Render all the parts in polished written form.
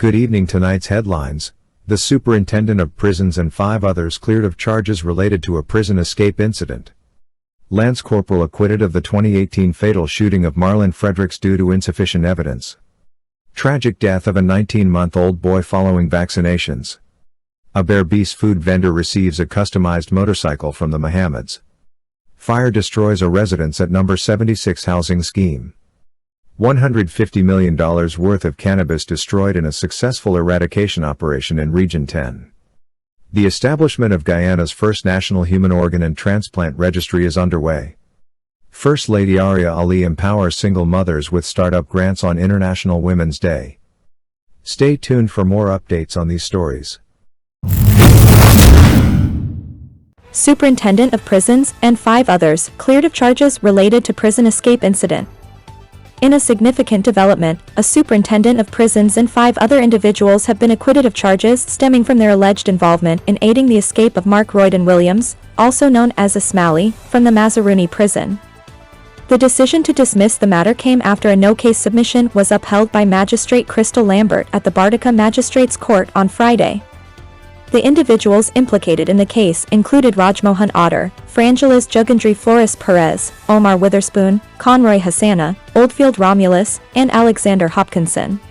Good evening. Tonight's headlines: the Superintendent of Prisons and 5 others cleared of charges related to a prison escape incident. Lance Corporal acquitted of the 2018 fatal shooting of Marlon Frederick due to insufficient evidence. Tragic death of a 19-month-old boy following vaccinations. A Berbice food vendor receives a customized motorcycle from the Mohameds. Fire destroys a residence at No. 76 housing scheme. $150 million worth of cannabis destroyed in a successful eradication operation in Region 10. The establishment of Guyana's first national human organ and transplant registry is underway. First Lady Arya Ali empowers single mothers with startup grants on International Women's Day. Stay tuned for more updates on these stories. Superintendent of Prisons and 5 others cleared of charges related to prison escape incident. In a significant development, a superintendent of prisons and 5 other individuals have been acquitted of charges stemming from their alleged involvement in aiding the escape of Mark Royden Williams, also known as Ismaili, from the Mazaruni prison. The decision to dismiss the matter came after a no-case submission was upheld by Magistrate Crystal Lambert at the Bartica Magistrates Court on Friday. The individuals implicated in the case included Rajmohan Otter, Frangelis Jugandri Flores Perez, Omar Witherspoon, Conroy Hassana, Oldfield Romulus, and Alexander Hopkinson.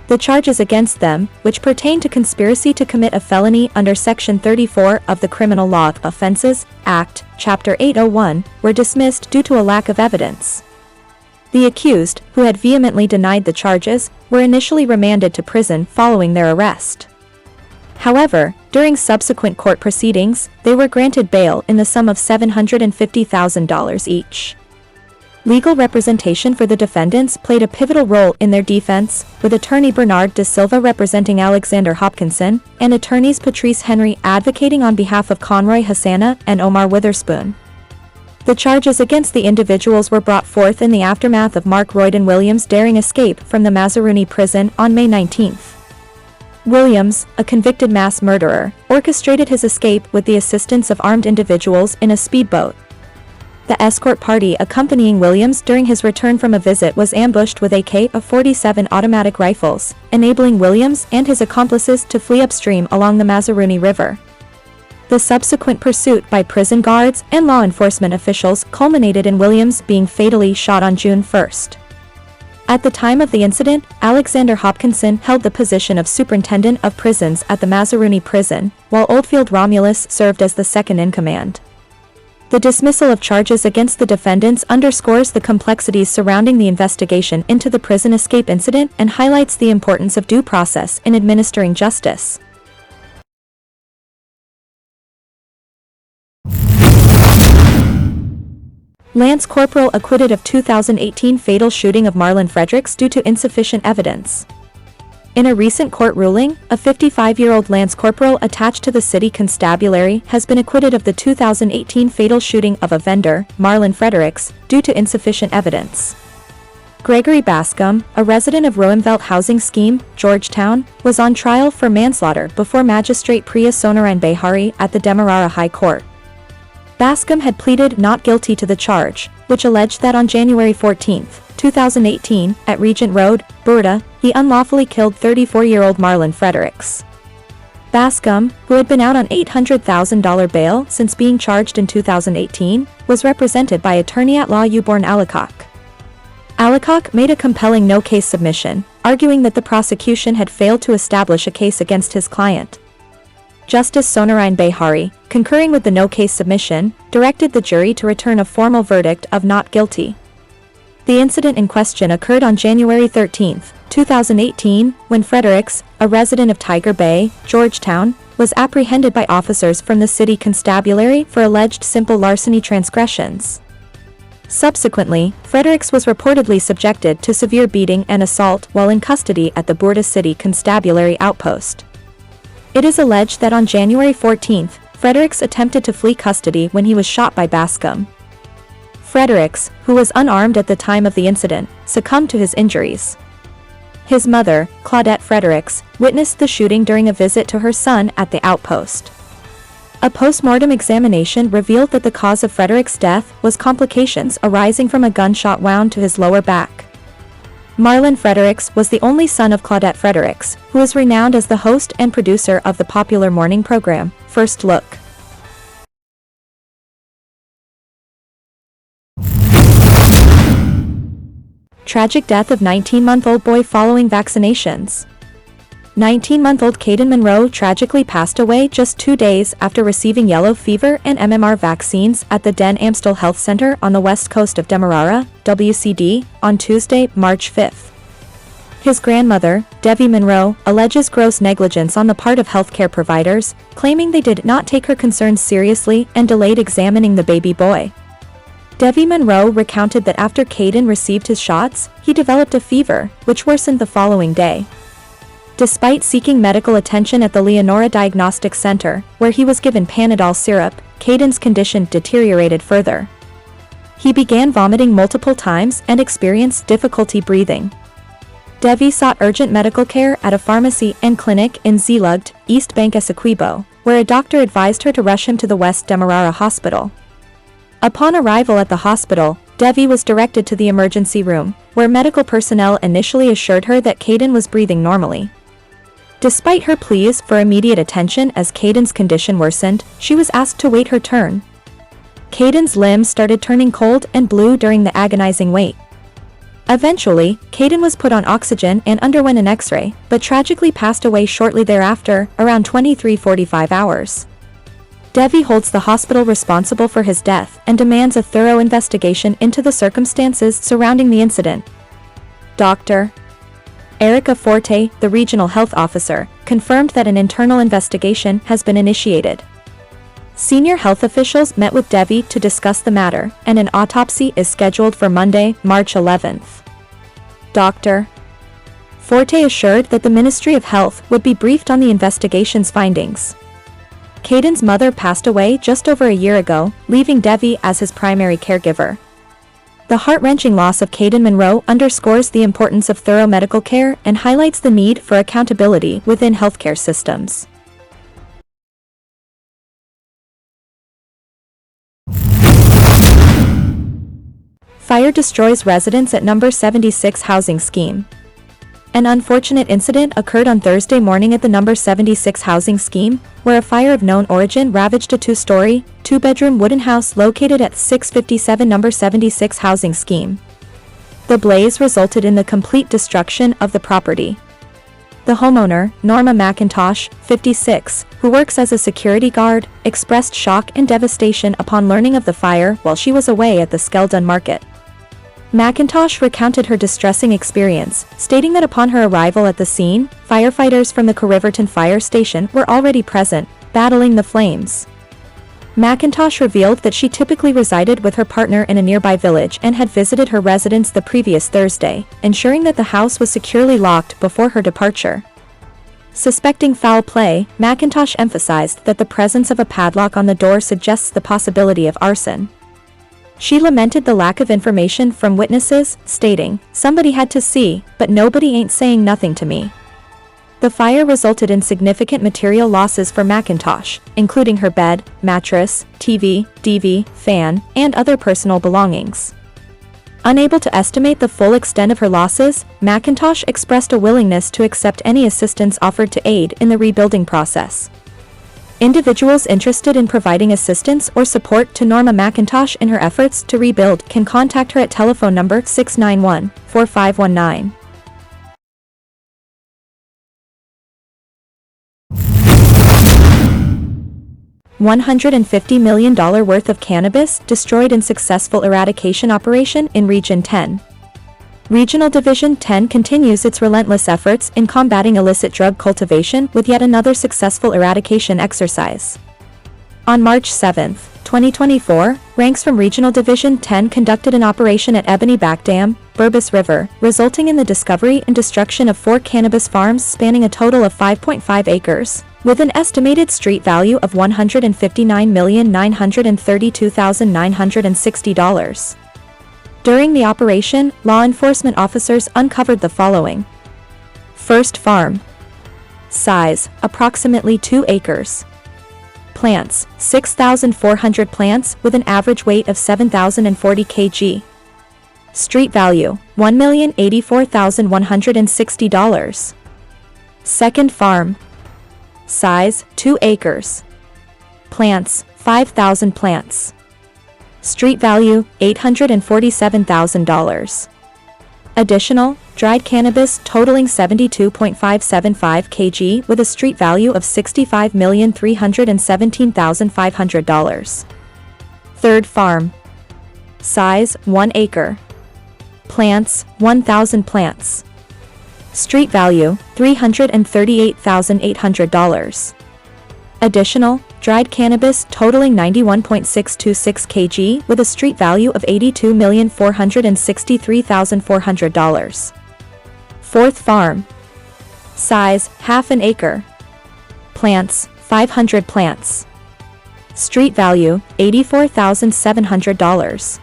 The charges against them, which pertain to conspiracy to commit a felony under Section 34 of the Criminal Law Offences Act, Chapter 801, were dismissed due to a lack of evidence. The accused, who had vehemently denied the charges, were initially remanded to prison following their arrest. However, during subsequent court proceedings, they were granted bail in the sum of $750,000 each. Legal representation for the defendants played a pivotal role in their defense, with attorney Bernard De Silva representing Alexander Hopkinson, and attorneys Patrice Henry advocating on behalf of Conroy Hassana and Omar Witherspoon. The charges against the individuals were brought forth in the aftermath of Mark Royden Williams' daring escape from the Mazaruni prison on May 19. Williams, a convicted mass murderer, orchestrated his escape with the assistance of armed individuals in a speedboat. The escort party accompanying Williams during his return from a visit was ambushed with AK-47 automatic rifles, enabling Williams and his accomplices to flee upstream along the Mazaruni River. The subsequent pursuit by prison guards and law enforcement officials culminated in Williams being fatally shot on June 1. At the time of the incident, Alexander Hopkinson held the position of Superintendent of Prisons at the Mazaruni prison, while Oldfield Romulus served as the second-in-command. The dismissal of charges against the defendants underscores the complexities surrounding the investigation into the prison escape incident and highlights the importance of due process in administering justice. Lance Corporal acquitted of 2018 fatal shooting of Marlon Frederick due to insufficient evidence. In a recent court ruling, a 55-year-old Lance Corporal attached to the city constabulary has been acquitted of the 2018 fatal shooting of a vendor, Marlon Frederick, due to insufficient evidence. Gregory Bascom, a resident of Roemvelt Housing Scheme, Georgetown, was on trial for manslaughter before Magistrate Priya Sonarayan Behari at the Demerara High Court. Bascom had pleaded not guilty to the charge, which alleged that on January 14, 2018, at Regent Road, Burda, he unlawfully killed 34-year-old Marlon Frederick. Bascom, who had been out on $800,000 bail since being charged in 2018, was represented by attorney-at-law Uborn Alakok. Alakok made a compelling no-case submission, arguing that the prosecution had failed to establish a case against his client. Justice Sonarayan Behari, concurring with the no-case submission, directed the jury to return a formal verdict of not guilty. The incident in question occurred on January 13, 2018, when Frederick, a resident of Tiger Bay, Georgetown, was apprehended by officers from the city constabulary for alleged simple larceny transgressions. Subsequently, Frederick was reportedly subjected to severe beating and assault while in custody at the Burda City Constabulary outpost. It is alleged that on January 14, Frederick attempted to flee custody when he was shot by Bascom. Frederick, who was unarmed at the time of the incident, succumbed to his injuries. His mother, Claudette Frederick, witnessed the shooting during a visit to her son at the outpost. A post-mortem examination revealed that the cause of Frederick's death was complications arising from a gunshot wound to his lower back. Marlon Fredericks was the only son of Claudette Fredericks, who is renowned as the host and producer of the popular morning program, First Look. Tragic death of 19-month-old boy following vaccinations. 19-month-old Caden Monroe tragically passed away just 2 days after receiving yellow fever and MMR vaccines at the Den Amstel Health Center on the west coast of Demerara, WCD, on Tuesday, March 5. His grandmother, Debbie Monroe, alleges gross negligence on the part of healthcare providers, claiming they did not take her concerns seriously and delayed examining the baby boy. Debbie Monroe recounted that after Caden received his shots, he developed a fever, which worsened the following day. Despite seeking medical attention at the Leonora Diagnostic Center, where he was given Panadol syrup, Caden's condition deteriorated further. He began vomiting multiple times and experienced difficulty breathing. Debbie sought urgent medical care at a pharmacy and clinic in Zeelugt, East Bank Essequibo, where a doctor advised her to rush him to the West Demerara Hospital. Upon arrival at the hospital, Debbie was directed to the emergency room, where medical personnel initially assured her that Caden was breathing normally. Despite her pleas for immediate attention as Caden's condition worsened, she was asked to wait her turn. Caden's limbs started turning cold and blue during the agonizing wait. Eventually, Caden was put on oxygen and underwent an X-ray, but tragically passed away shortly thereafter, around 23:45 hours. Debbie holds the hospital responsible for his death and demands a thorough investigation into the circumstances surrounding the incident. Dr. Erica Forte, the regional health officer, confirmed that an internal investigation has been initiated. Senior health officials met with Debbie to discuss the matter, and an autopsy is scheduled for Monday, March 11th. Dr. Forte assured that the Ministry of Health would be briefed on the investigation's findings. Caden's mother passed away just over a year ago, leaving Debbie as his primary caregiver. The heart-wrenching loss of Caden Monroe underscores the importance of thorough medical care and highlights the need for accountability within healthcare systems. Fire destroys residents at number 76 housing scheme. An unfortunate incident occurred on Thursday morning at the number 76 housing scheme, where a fire of known origin ravaged a two-story, two-bedroom wooden house located at 657 number 76 housing scheme. The blaze resulted in the complete destruction of the property. The homeowner, Norma McIntosh, 56, who works as a security guard, expressed shock and devastation upon learning of the fire while she was away at the Skeldon market. McIntosh recounted her distressing experience, stating that upon her arrival at the scene, firefighters from the Corriverton Fire Station were already present, battling the flames. McIntosh revealed that she typically resided with her partner in a nearby village and had visited her residence the previous Thursday, ensuring that the house was securely locked before her departure. Suspecting foul play, McIntosh emphasized that the presence of a padlock on the door suggests the possibility of arson. She lamented the lack of information from witnesses, stating, "Somebody had to see, but nobody ain't saying nothing to me." The fire resulted in significant material losses for McIntosh, including her bed, mattress, TV, DV, fan, and other personal belongings. Unable to estimate the full extent of her losses, McIntosh expressed a willingness to accept any assistance offered to aid in the rebuilding process. Individuals interested in providing assistance or support to Norma McIntosh in her efforts to rebuild can contact her at telephone number 691-4519. $150 million worth of cannabis destroyed in successful eradication operation in Region 10. Regional Division 10 continues its relentless efforts in combating illicit drug cultivation with yet another successful eradication exercise. On March 7, 2024, ranks from Regional Division 10 conducted an operation at Ebony Back Dam, Berbice River, resulting in the discovery and destruction of 4 cannabis farms spanning a total of 5.5 acres, with an estimated street value of $159,932,960. During the operation, law enforcement officers uncovered the following. First farm. Size, approximately 2 acres. Plants, 6,400 plants with an average weight of 7,040 kg. Street value, $1,084,160. Second farm. Size, 2 acres. Plants, 5,000 plants. Street value, $847,000. Additional, dried cannabis totaling 72.575 kg with a street value of $65,317,500. Third farm. Size, 1 acre. Plants, 1,000 plants. Street value, $338,800. Additional, dried cannabis totaling 91.626 kg with a street value of $82,463,400. Fourth farm. Size, half an acre. Plants, 500 plants. Street value, $84,700.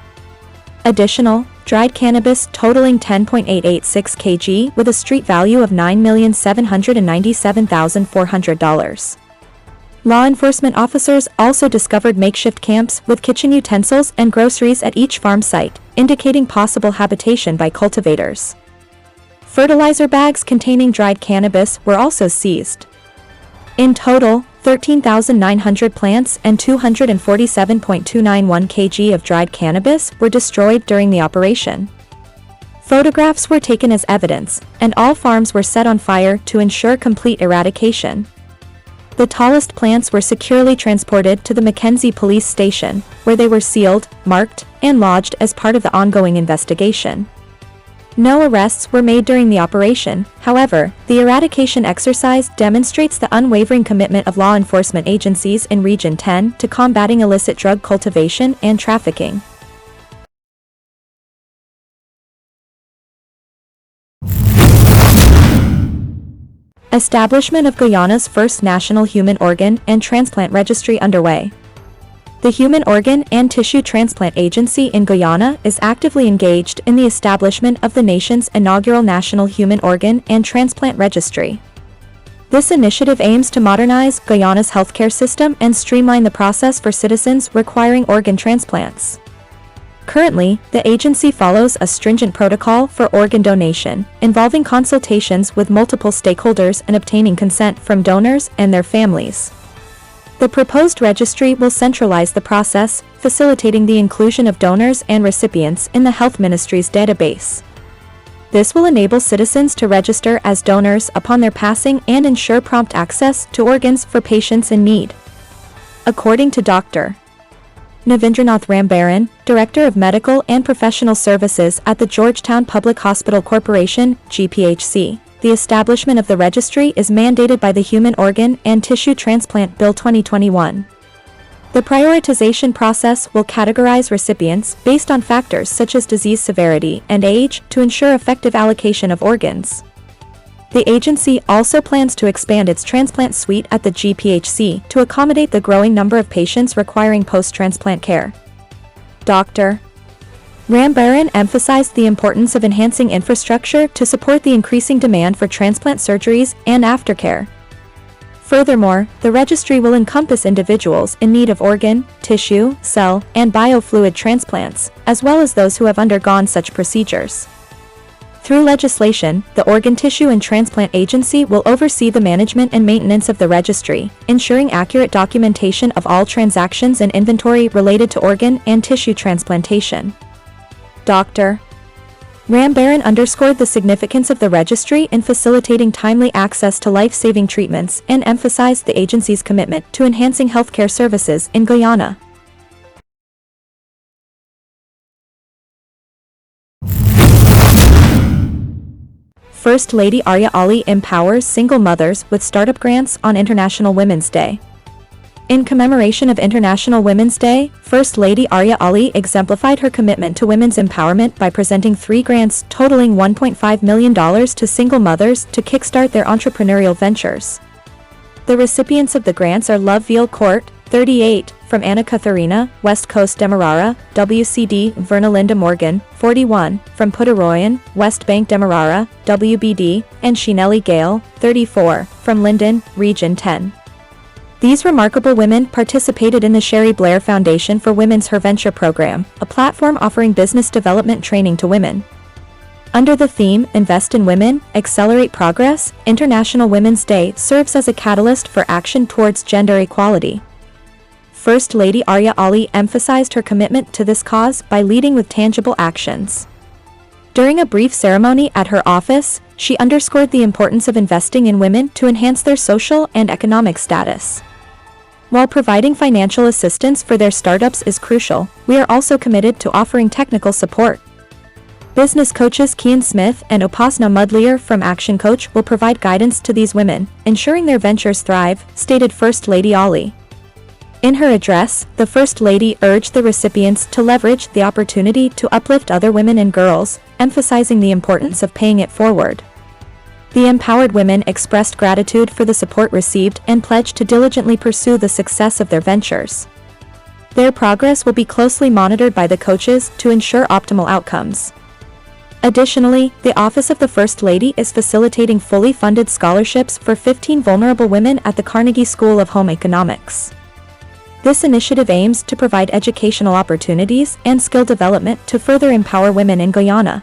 Additional, dried cannabis totaling 10.886 kg with a street value of $9,797,400. Law enforcement officers also discovered makeshift camps with kitchen utensils and groceries at each farm site, indicating possible habitation by cultivators. Fertilizer bags containing dried cannabis were also seized. In total, 13,900 plants and 247.291 kg of dried cannabis were destroyed during the operation. Photographs were taken as evidence, and all farms were set on fire to ensure complete eradication. The tallest plants were securely transported to the Mackenzie Police Station, where they were sealed, marked, and lodged as part of the ongoing investigation. No arrests were made during the operation. However, the eradication exercise demonstrates the unwavering commitment of law enforcement agencies in Region 10 to combating illicit drug cultivation and trafficking. Establishment of Guyana's first national human organ and transplant registry underway. The Human Organ and Tissue Transplant Agency in Guyana is actively engaged in the establishment of the nation's inaugural National Human Organ and Transplant Registry. This initiative aims to modernize Guyana's healthcare system and streamline the process for citizens requiring organ transplants. Currently, the agency follows a stringent protocol for organ donation, involving consultations with multiple stakeholders and obtaining consent from donors and their families. The proposed registry will centralize the process, facilitating the inclusion of donors and recipients in the Health Ministry's database. This will enable citizens to register as donors upon their passing and ensure prompt access to organs for patients in need. According to Dr. Navindranath Rambaran, Director of Medical and Professional Services at the Georgetown Public Hospital Corporation, GPHC, the establishment of the registry is mandated by the Human Organ and Tissue Transplant Bill 2021. The prioritization process will categorize recipients based on factors such as disease severity and age to ensure effective allocation of organs. The agency also plans to expand its transplant suite at the GPHC to accommodate the growing number of patients requiring post-transplant care. Dr. Rambaran emphasized the importance of enhancing infrastructure to support the increasing demand for transplant surgeries and aftercare. Furthermore, the registry will encompass individuals in need of organ, tissue, cell, and biofluid transplants, as well as those who have undergone such procedures. Through legislation, the Organ Tissue and Transplant Agency will oversee the management and maintenance of the registry, ensuring accurate documentation of all transactions and inventory related to organ and tissue transplantation. Dr. Rambaran underscored the significance of the registry in facilitating timely access to life-saving treatments and emphasized the agency's commitment to enhancing healthcare services in Guyana. First Lady Arya Ali empowers single mothers with startup grants on International Women's Day. In commemoration of International Women's Day, First Lady Arya Ali exemplified her commitment to women's empowerment by presenting 3 grants totaling $1.5 million to single mothers to kickstart their entrepreneurial ventures. The recipients of the grants are Love Veal Court, 38, from Anna Katharina, West Coast Demerara, WCD Vernalinda Morgan, 41, from Pudaroyan, West Bank Demerara, WBD, and Shinelli Gale, 34, from Linden, Region 10. These remarkable women participated in the Sherry Blair Foundation for Women's Her Venture program, a platform offering business development training to women. Under the theme, Invest in Women, Accelerate Progress, International Women's Day serves as a catalyst for action towards gender equality. First Lady Arya Ali emphasized her commitment to this cause by leading with tangible actions. During a brief ceremony at her office, she underscored the importance of investing in women to enhance their social and economic status. While providing financial assistance for their startups is crucial, we are also committed to offering technical support. Business coaches Kian Smith and Upasna Mudliar from Action Coach will provide guidance to these women, ensuring their ventures thrive, stated First Lady Ali. In her address, the First Lady urged the recipients to leverage the opportunity to uplift other women and girls, emphasizing the importance of paying it forward. The empowered women expressed gratitude for the support received and pledged to diligently pursue the success of their ventures. Their progress will be closely monitored by the coaches to ensure optimal outcomes. Additionally, the Office of the First Lady is facilitating fully funded scholarships for 15 vulnerable women at the Carnegie School of Home Economics. This initiative aims to provide educational opportunities and skill development to further empower women in Guyana.